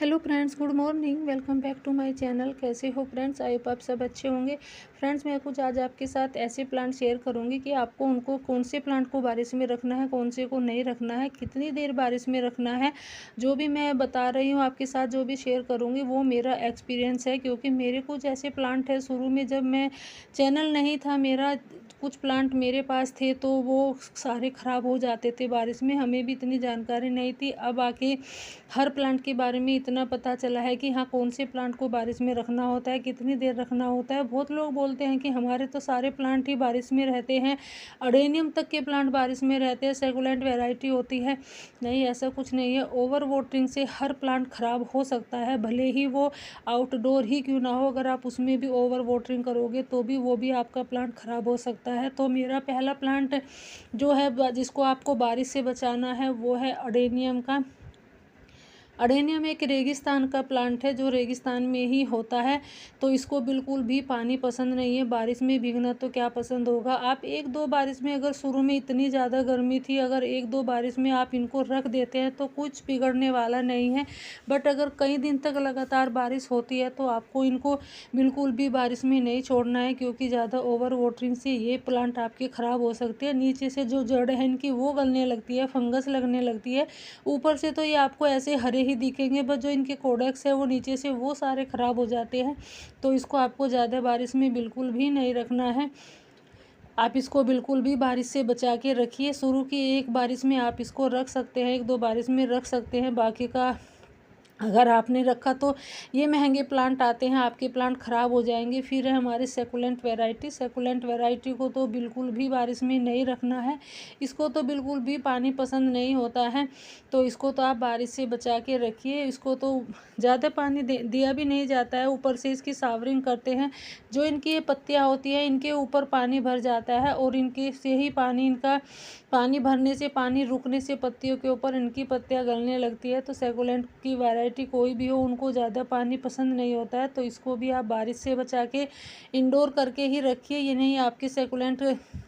Hello friends, good morning. Welcome back to my channel. कैसे हो friends? I hope आप सब अच्छे होंगे। फ्रेंड्स, मैं कुछ आज आपके साथ ऐसे प्लांट शेयर करूंगी कि आपको उनको कौन से प्लांट को बारिश में रखना है, कौन से को नहीं रखना है, कितनी देर बारिश में रखना है। जो भी मैं बता रही हूँ आपके साथ, जो भी शेयर करूँगी वो मेरा एक्सपीरियंस है, क्योंकि मेरे कुछ ऐसे प्लांट है, शुरू में जब मैं चैनल नहीं था मेरा, कुछ प्लांट मेरे पास थे तो वो सारे ख़राब हो जाते थे बारिश में। हमें भी इतनी जानकारी नहीं थी। अब आके हर प्लांट के बारे में इतना पता चला है कि हाँ, कौन से प्लांट को बारिश में रखना होता है, कितनी देर रखना होता है। बहुत लोग बोलते हैं कि हमारे तो सारे प्लांट ही बारिश में रहते हैं, अडेनियम तक के प्लांट बारिश में रहते हैं, सेकुलेंट वैरायटी होती है। नहीं, ऐसा कुछ नहीं है। ओवर वाटरिंग से हर प्लांट ख़राब हो सकता है, भले ही वो आउटडोर ही क्यों ना हो। अगर आप उसमें भी ओवर वाटरिंग करोगे तो भी वो भी आपका प्लांट ख़राब हो सकता है। तो मेरा पहला प्लांट जो है जिसको आपको बारिश से बचाना है वो है अडेनियम का। अडेनियम एक रेगिस्तान का प्लांट है जो रेगिस्तान में ही होता है, तो इसको बिल्कुल भी पानी पसंद नहीं है। बारिश में भीगना तो क्या पसंद होगा। आप एक दो बारिश में, अगर शुरू में इतनी ज़्यादा गर्मी थी, अगर एक दो बारिश में आप इनको रख देते हैं तो कुछ बिगड़ने वाला नहीं है। बट अगर कई दिन तक लगातार बारिश होती है तो आपको इनको बिल्कुल भी बारिश में नहीं छोड़ना है, क्योंकि ज़्यादा ओवर वाटरिंग से ये प्लांट आपके ख़राब हो सकते हैं। नीचे से जो जड़ है इनकी वो गलने लगती है, फंगस लगने लगती है। ऊपर से तो ये आपको ऐसे हरे ही दिखेंगे, बट जो इनके कोडेक्स है वो नीचे से वो सारे ख़राब हो जाते हैं। तो इसको आपको ज़्यादा बारिश में बिल्कुल भी नहीं रखना है। आप इसको बिल्कुल भी बारिश से बचा के रखिए। शुरू की एक बारिश में आप इसको रख सकते हैं, एक दो बारिश में रख सकते हैं। बाकी का अगर आपने रखा तो ये महंगे प्लांट आते हैं, आपके प्लांट ख़राब हो जाएंगे। फिर है हमारी सेकुलेंट वैरायटी। सेकुलेंट वैरायटी को तो बिल्कुल भी बारिश में नहीं रखना है। इसको तो बिल्कुल भी पानी पसंद नहीं होता है, तो इसको तो आप बारिश से बचा के रखिए। इसको तो ज़्यादा पानी दिया भी नहीं जाता है, ऊपर से इसकी सावरिंग करते हैं। जो इनकी ये पत्तियाँ होती हैं इनके ऊपर पानी भर जाता है, और इनके से ही पानी भरने से, पानी रुकने से पत्तियों के ऊपर इनकी पत्तियां गलने लगती है। तो सेकुलेंट की वैरायटी कोई भी हो, उनको ज़्यादा पानी पसंद नहीं होता है, तो इसको भी आप बारिश से बचा के इंडोर करके ही रखिए। ये नहीं आपके सेकुलेंट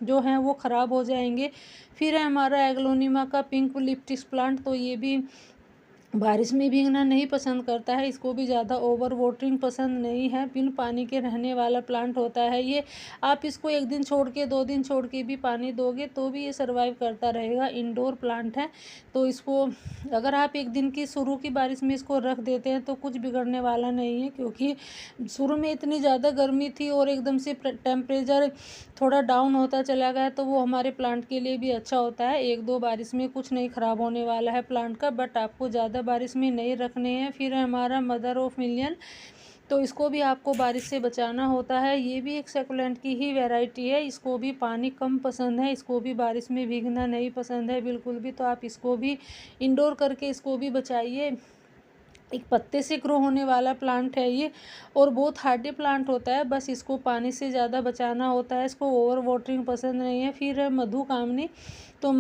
जो हैं वो ख़राब हो जाएंगे। फिर है हमारा एग्लोनिमा का पिंक लिप्टिस प्लांट। तो ये भी बारिश में भीगना नहीं पसंद करता है, इसको भी ज़्यादा ओवर वाटरिंग पसंद नहीं है। बिन पानी के रहने वाला प्लांट होता है ये। आप इसको एक दिन छोड़ के, दो दिन छोड़ के भी पानी दोगे तो भी ये सर्वाइव करता रहेगा। इंडोर प्लांट है, तो इसको अगर आप एक दिन की शुरू की बारिश में इसको रख देते हैं तो कुछ बिगड़ने वाला नहीं है, क्योंकि शुरू में इतनी ज़्यादा गर्मी थी और एकदम से टेम्परेचर थोड़ा डाउन होता चला गया, तो वो हमारे प्लांट के लिए भी अच्छा होता है। एक दो बारिश में कुछ नहीं ख़राब होने वाला है प्लांट का, बट आपको ज़्यादा बारिश में नहीं रखने हैं। फिर है हमारा मदर ऑफ मिलियन। तो इसको भी आपको बारिश से बचाना होता है। ये भी एक सेकुलेंट की ही वैरायटी है। इसको भी पानी कम पसंद है, इसको भी बारिश में भीगना नहीं पसंद है बिल्कुल भी। तो आप इसको भी इंडोर करके इसको भी बचाइए। एक पत्ते से ग्रो होने वाला प्लांट है ये, और बहुत हार्डी प्लांट होता है। बस इसको पानी से ज़्यादा बचाना होता है, इसको ओवर वाटरिंग पसंद नहीं है। फिर है मधु कामनी। तो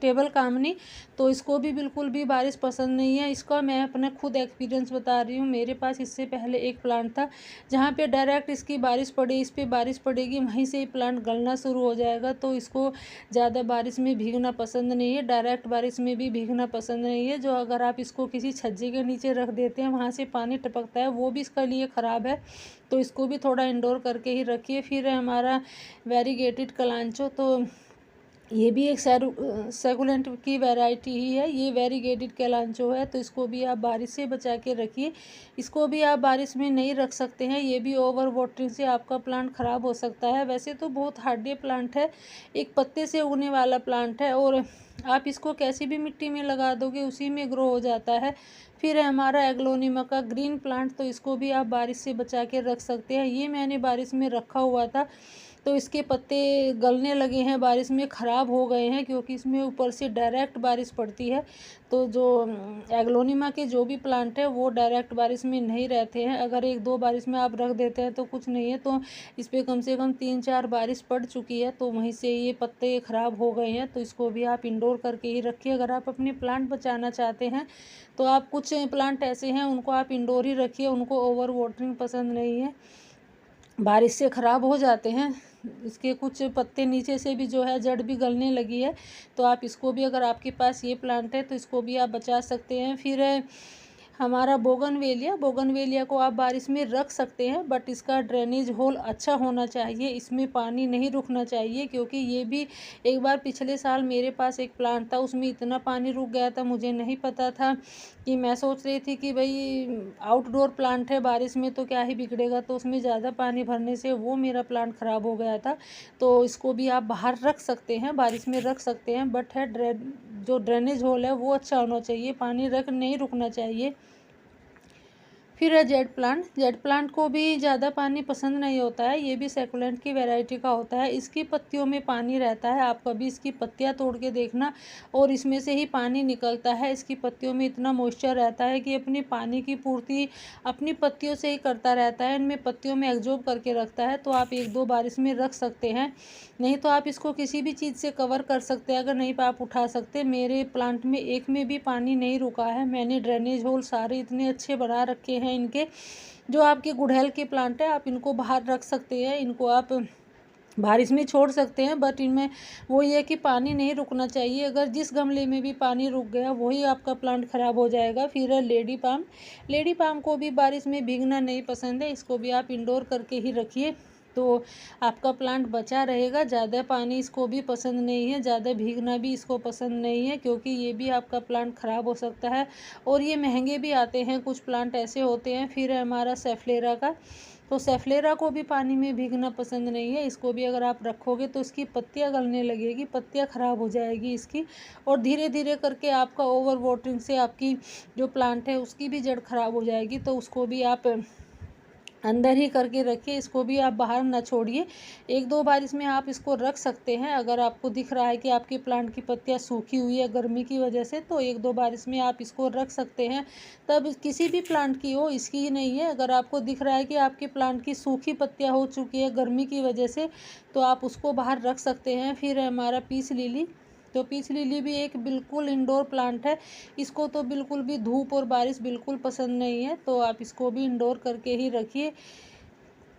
टेबल कामनी। तो इसको भी बिल्कुल भी बारिश पसंद नहीं है। इसका मैं अपना खुद एक्सपीरियंस बता रही हूँ। मेरे पास इससे पहले एक प्लांट था जहाँ पे डायरेक्ट इसकी बारिश पड़ी, इस पर बारिश पड़ेगी, वहीं से ही प्लांट गलना शुरू हो जाएगा। तो इसको ज़्यादा बारिश में भीगना पसंद नहीं है, डायरेक्ट बारिश में भी भीगना पसंद नहीं है। जो अगर आप इसको किसी छज्जे के नीचे रख देते हैं, वहाँ से पानी टपकता है, वो भी इसके लिए ख़राब है। तो इसको भी थोड़ा इंडोर करके ही रखिए। फिर है हमारा वेरीगेटेड कलांचो। तो ये भी एक सेकुलेंट की वैरायटी ही है। ये वेरीगेटेड कैलांचो है, तो इसको भी आप बारिश से बचा के रखिए। इसको भी आप बारिश में नहीं रख सकते हैं, ये भी ओवर वाटरिंग से आपका प्लांट ख़राब हो सकता है। वैसे तो बहुत हार्डी प्लांट है, एक पत्ते से उगने वाला प्लांट है, और आप इसको कैसी भी मिट्टी में लगा दोगे उसी में ग्रो हो जाता है। फिर है हमारा एग्लोनिमा का ग्रीन प्लांट। तो इसको भी आप बारिश से बचा के रख सकते हैं। ये मैंने बारिश में रखा हुआ था, तो इसके पत्ते गलने लगे हैं, बारिश में ख़राब हो गए हैं, क्योंकि इसमें ऊपर से डायरेक्ट बारिश पड़ती है। तो जो एग्लोनिमा के जो भी प्लांट है वो डायरेक्ट बारिश में नहीं रहते हैं। अगर एक दो बारिश में आप रख देते हैं तो कुछ नहीं है, तो इस पर कम से कम 3-4 बारिश पड़ चुकी है, तो वहीं से ये पत्ते ख़राब हो गए हैं। तो इसको भी आप इंडोर करके ही रखिए। अगर आप अपने प्लांट बचाना चाहते हैं तो आप, कुछ प्लांट ऐसे हैं उनको आप इंडोर ही रखिए, उनको ओवर वाटरिंग पसंद नहीं है। बारिश से ख़राब हो जाते हैं। इसके कुछ पत्ते नीचे से भी जो है जड़ भी गलने लगी है, तो आप इसको भी, अगर आपके पास ये प्लांट है तो इसको भी आप बचा सकते हैं। फिर हमारा बोगनवेलिया को आप बारिश में रख सकते हैं, बट इसका ड्रेनेज होल अच्छा होना चाहिए, इसमें पानी नहीं रुकना चाहिए, क्योंकि ये भी एक बार पिछले साल मेरे पास एक प्लांट था, उसमें इतना पानी रुक गया था, मुझे नहीं पता था कि मैं सोच रही थी कि भाई आउटडोर प्लांट है, बारिश में तो क्या ही बिगड़ेगा, तो उसमें ज़्यादा पानी भरने से वो मेरा प्लांट ख़राब हो गया था। तो इसको भी आप बाहर रख सकते हैं, बारिश में रख सकते हैं, बट जो ड्रेनेज होल है वो अच्छा होना चाहिए, पानी नहीं रुकना चाहिए। फिर है जेड प्लांट को भी ज़्यादा पानी पसंद नहीं होता है, ये भी सैकुलेंट की वैरायटी का होता है। इसकी पत्तियों में पानी रहता है, आप कभी इसकी पत्तियां तोड़ के देखना, और इसमें से ही पानी निकलता है। इसकी पत्तियों में इतना मॉइस्चर रहता है कि अपनी पानी की पूर्ति अपनी पत्तियों से ही करता रहता है, इनमें पत्तियों में एब्जॉर्ब करके रखता है। तो आप 1-2 बार इसमें रख सकते हैं, नहीं तो आप इसको किसी भी चीज़ से कवर कर सकते हैं, अगर नहीं तो आप उठा सकते। मेरे प्लांट में एक में भी पानी नहीं रुका है, मैंने ड्रेनेज होल सारे इतने अच्छे बना रखे हैं इनके। जो आपके गुड़हल के प्लांट है आप इनको बाहर रख सकते हैं, इनको आप बारिश में छोड़ सकते हैं, बट इनमें वो ये है कि पानी नहीं रुकना चाहिए, अगर जिस गमले में भी पानी रुक गया वही आपका प्लांट ख़राब हो जाएगा। फिर है लेडी पाम को भी बारिश में भीगना नहीं पसंद है, इसको भी आप इंडोर करके ही रखिए, तो आपका प्लांट बचा रहेगा। ज़्यादा पानी इसको भी पसंद नहीं है, ज़्यादा भीगना भी इसको पसंद नहीं है, क्योंकि ये भी आपका प्लांट ख़राब हो सकता है, और ये महंगे भी आते हैं, कुछ प्लांट ऐसे होते हैं। फिर है हमारा सेफ्लेरा का, तो सेफ्लेरा को भी पानी में भीगना पसंद नहीं है, इसको भी अगर आप रखोगे तो इसकी पत्तियां गलने लगेगी, पत्तियां ख़राब हो जाएगी इसकी, और धीरे धीरे करके आपका ओवर वाटरिंग से आपकी जो प्लांट है उसकी भी जड़ खराब हो जाएगी। तो उसको भी आप अंदर ही करके रखिए, इसको भी आप बाहर ना छोड़िए। 1-2 बार इसमें आप इसको रख सकते हैं, अगर आपको दिख रहा है कि आपके प्लांट की पत्तियां सूखी हुई है गर्मी की वजह से, तो 1-2 बार इसमें आप इसको रख सकते हैं। तब किसी भी प्लांट की हो, इसकी ही नहीं है, अगर आपको दिख रहा है कि आपके प्लांट की सूखी पत्तियां हो चुकी है गर्मी की वजह से, तो आप उसको बाहर रख सकते हैं। फिर हमारा पीस लिली, तो पीस लिली भी एक बिल्कुल इंडोर प्लांट है, इसको तो बिल्कुल भी धूप और बारिश बिल्कुल पसंद नहीं है, तो आप इसको भी इंडोर करके ही रखिए।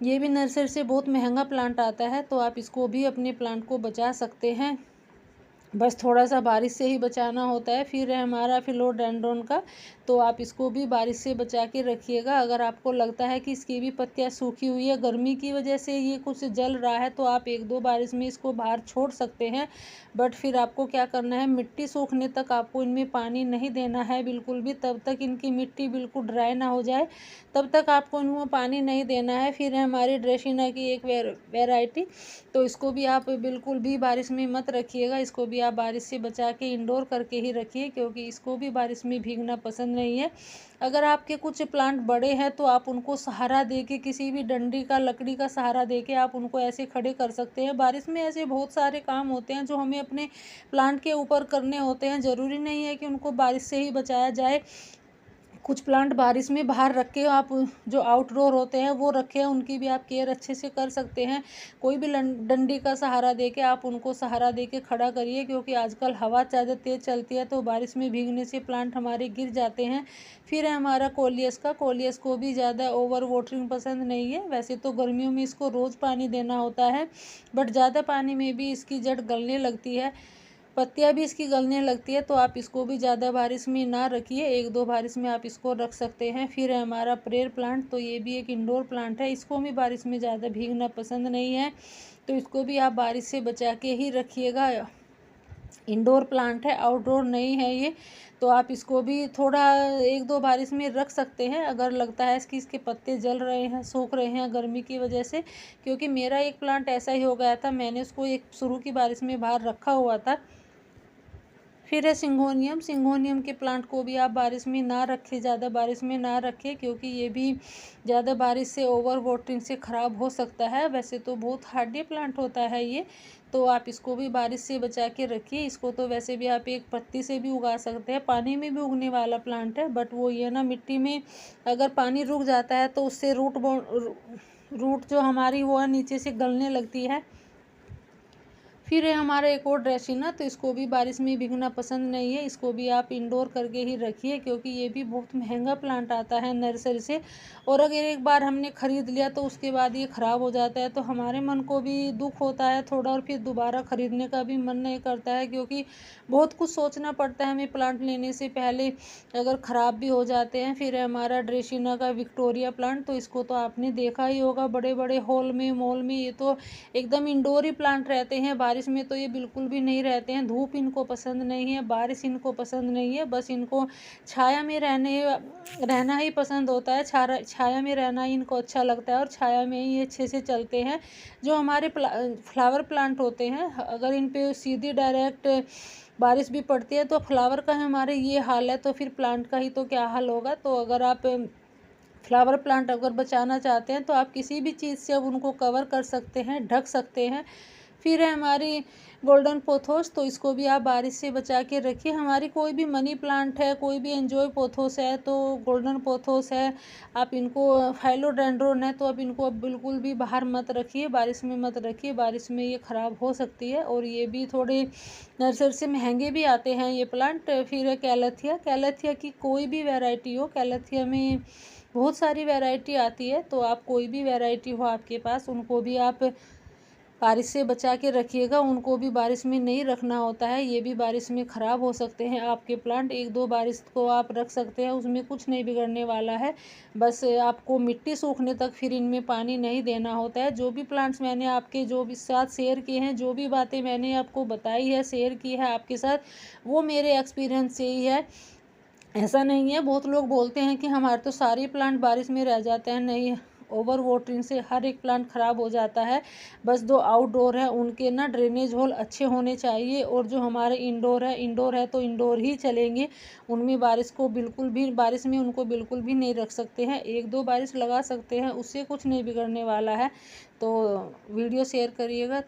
ये भी नर्सरी से बहुत महंगा प्लांट आता है, तो आप इसको भी अपने प्लांट को बचा सकते हैं, बस थोड़ा सा बारिश से ही बचाना होता है। फिर है हमारा फिलोडेंड्रोन का, तो आप इसको भी बारिश से बचा के रखिएगा। अगर आपको लगता है कि इसकी भी पत्तियां सूखी हुई है गर्मी की वजह से ये कुछ जल रहा है, तो आप 1-2 बारिश में इसको बाहर छोड़ सकते हैं, बट फिर आपको क्या करना है, मिट्टी सूखने तक आपको इनमें पानी नहीं देना है बिल्कुल भी, तब तक इनकी मिट्टी बिल्कुल ड्राई ना हो जाए तब तक आपको इनमें पानी नहीं देना है। फिर है हमारी ड्रेसिना की एक वेराइटी, तो इसको भी आप बिल्कुल भी बारिश में मत रखिएगा, इसको भी आप बारिश से बचा के इंडोर करके ही रखिए, क्योंकि इसको भी बारिश में भीगना पसंद नहीं है। अगर आपके कुछ प्लांट बड़े हैं तो आप उनको सहारा दे के, किसी भी डंडी का लकड़ी का सहारा दे के आप उनको ऐसे खड़े कर सकते हैं। बारिश में ऐसे बहुत सारे काम होते हैं जो हमें अपने प्लांट के ऊपर करने होते हैं, ज़रूरी नहीं है कि उनको बारिश से ही बचाया जाए। कुछ प्लांट बारिश में बाहर रख के आप जो आउटडोर होते हैं वो रखे हैं, उनकी भी आप केयर अच्छे से कर सकते हैं। कोई भी डंडी का सहारा दे के आप उनको सहारा दे के खड़ा करिए, क्योंकि आजकल हवा ज़्यादा तेज़ चलती है, तो बारिश में भीगने से प्लांट हमारे गिर जाते हैं। फिर है हमारा कोलियस को भी ज़्यादा ओवर वाटरिंग पसंद नहीं है, वैसे तो गर्मियों में इसको रोज़ पानी देना होता है, बट ज़्यादा पानी में भी इसकी जड़ गलने लगती है, पत्तियां भी इसकी गलने लगती है, तो आप इसको भी ज़्यादा बारिश में ना रखिए, 1-2 बारिश में आप इसको रख सकते हैं। फिर है हमारा प्रेयर प्लांट, तो ये भी एक इंडोर प्लांट है, इसको भी बारिश में ज़्यादा भीगना पसंद नहीं है, तो इसको भी आप बारिश से बचा के ही रखिएगा। इंडोर प्लांट है, आउटडोर नहीं है ये, तो आप इसको भी थोड़ा 1-2 बारिश में रख सकते हैं, अगर लगता है कि इसके पत्ते जल रहे हैं, सूख रहे हैं गर्मी की वजह से, क्योंकि मेरा एक प्लांट ऐसा ही हो गया था, मैंने उसको एक शुरू की बारिश में बाहर रखा हुआ था। फिर है सिंगोनियम के प्लांट को भी आप बारिश में ना रखें, ज़्यादा बारिश में ना रखें, क्योंकि ये भी ज़्यादा बारिश से ओवर वाटरिंग से ख़राब हो सकता है। वैसे तो बहुत हार्डी प्लांट होता है ये, तो आप इसको भी बारिश से बचा के रखिए। इसको तो वैसे भी आप एक पत्ती से भी उगा सकते हैं, पानी में भी उगने वाला प्लांट है, बट वो ये ना मिट्टी में अगर पानी रुक जाता है तो उससे रूट जो हमारी वो है नीचे से गलने लगती है। फिर है हमारा एक और ड्रेसिना, तो इसको भी बारिश में भीगना पसंद नहीं है, इसको भी आप इंडोर करके ही रखिए, क्योंकि ये भी बहुत महंगा प्लांट आता है नर्सरी से। और अगर एक बार हमने ख़रीद लिया तो उसके बाद ये ख़राब हो जाता है, तो हमारे मन को भी दुख होता है थोड़ा, और फिर दोबारा ख़रीदने का भी मन नहीं करता है, क्योंकि बहुत कुछ सोचना पड़ता है हमें प्लांट लेने से पहले, अगर ख़राब भी हो जाते हैं। फिर है हमारा ड्रेसिना का विक्टोरिया प्लांट, तो इसको तो आपने देखा ही होगा बड़े बड़े हॉल में, मॉल में, ये तो एकदम इंडोर ही प्लांट रहते हैं। बारिश में तो ये बिल्कुल भी नहीं रहते हैं, धूप इनको पसंद नहीं है, बारिश इनको पसंद नहीं है, बस इनको छाया में रहना ही पसंद होता है। छाया में रहना ही इनको अच्छा लगता है, और छाया में ही अच्छे से चलते हैं। जो हमारे फ्लावर प्लांट होते हैं, अगर इन पे सीधी डायरेक्ट बारिश भी पड़ती है तो फ्लावर का हमारे ये हाल है, तो फिर प्लांट का ही तो क्या हाल होगा। तो अगर आप फ्लावर प्लांट अगर बचाना चाहते हैं तो आप किसी भी चीज़ से अब उनको कवर कर सकते हैं, ढक सकते हैं। फिर है हमारी गोल्डन पोथोस, तो इसको भी आप बारिश से बचा के रखिए। हमारी कोई भी मनी प्लांट है, कोई भी एंजॉय पोथोस है, तो गोल्डन पोथोस है, आप इनको फाइलोडेंड्रोन है, तो अब इनको अब बिल्कुल भी बाहर मत रखिए, बारिश में मत रखिए, बारिश में ये ख़राब हो सकती है। और ये भी थोड़े नर्सरी से महंगे भी आते हैं ये प्लांट। फिर है कैलेथिया की कोई भी वैरायटी हो, कैलेथिया में बहुत सारी वैरायटी आती है, तो आप कोई भी वैरायटी हो आपके पास, उनको भी आप बारिश से बचा के रखिएगा, उनको भी बारिश में नहीं रखना होता है, ये भी बारिश में ख़राब हो सकते हैं आपके प्लांट। एक दो बारिश को आप रख सकते हैं, उसमें कुछ नहीं बिगड़ने वाला है, बस आपको मिट्टी सूखने तक फिर इनमें पानी नहीं देना होता है। जो भी प्लांट्स मैंने आपके जो भी साथ शेयर किए हैं, जो भी बातें मैंने आपको बताई है, शेयर की है आपके साथ, वो मेरे एक्सपीरियंस से ही है, ऐसा नहीं है। बहुत लोग बोलते हैं कि हमारे तो सारे प्लांट बारिश में रह जाते हैं, नहीं, ओवर वाटरिंग से हर एक प्लांट ख़राब हो जाता है। बस जो आउटडोर है उनके ना ड्रेनेज होल अच्छे होने चाहिए, और जो हमारे इंडोर है तो इंडोर ही चलेंगे, उनमें बारिश में उनको बिल्कुल भी नहीं रख सकते हैं। एक दो बारिश लगा सकते हैं, उससे कुछ नहीं बिगड़ने वाला है। तो वीडियो शेयर करिएगा।